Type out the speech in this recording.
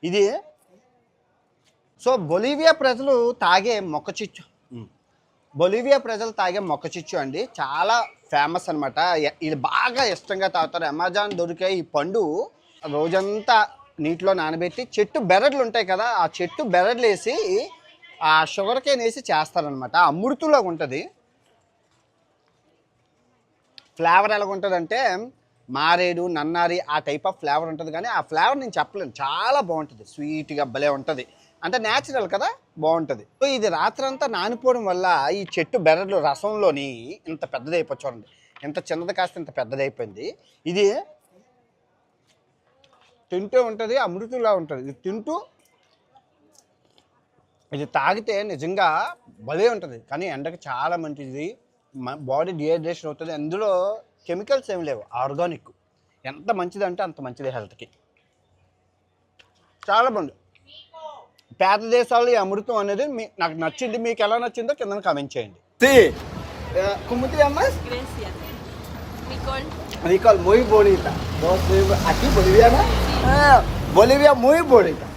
ఇది so Bolivia ప్రజలు తాగే మొక్కచిచ్చు బొలీవియా ప్రజలు తాగే మొక్కచిచ్చు అండి, చాలా ఫేమస్ అనమాట. ఇది బాగా ఇష్టంగా తాగుతారు. అమెజాన్ దొరికే ఈ పండు రోజంతా నీటిలో నానబెట్టి చెట్టు బెరడ్లు ఉంటాయి కదా, ఆ చెట్టు బెరడ్లు వేసి ఆ షుగర్ కేన్ వేసి చేస్తారనమాట. అమృతులాగా ఉంటుంది. ఫ్లేవర్ ఎలాగ ఉంటుందంటే మారేడు నన్నారి ఆ టైప్ ఆఫ్ ఫ్లేవర్ ఉంటుంది, కానీ ఆ ఫ్లేవర్ నేను చెప్పలేను. చాలా బాగుంటుంది, స్వీట్గా భలే ఉంటుంది. అంటే న్యాచురల్ కదా, బాగుంటుంది. సో ఇది రాత్రంతా నానిపోవడం వల్ల ఈ చెట్టు బెరడ్లు రసంలోని ఇంత పెద్దదైపోయి చూడండి, ఇంత చిన్నది కాస్త ఇంత పెద్దదైపోయింది. ఇది తింటూ ఉంటుంది, అమృతులా ఉంటుంది. ఇది తింటూ ఇది తాగితే నిజంగా భలే ఉంటుంది. కానీ ఎండకి చాలా మంచిది, బాడీ డిహైడ్రేషన్ అవుతుంది. అందులో కెమికల్స్ ఏమి లేవు, ఆర్గానిక్. ఎంత మంచిది అంటే అంత మంచిది హెల్త్కి. చాలా బాగుంది. పేద దేశాల్లో ఈ అమృతం అనేది నాకు నచ్చింది. మీకు ఎలా నచ్చిందో కింద కామెంట్ చేయండి. ¿Cómo te llamas? Grecia. Nicole. Nicole, muy bonita. ¿Aquí boliviana? Ah, Bolivia muy bonita.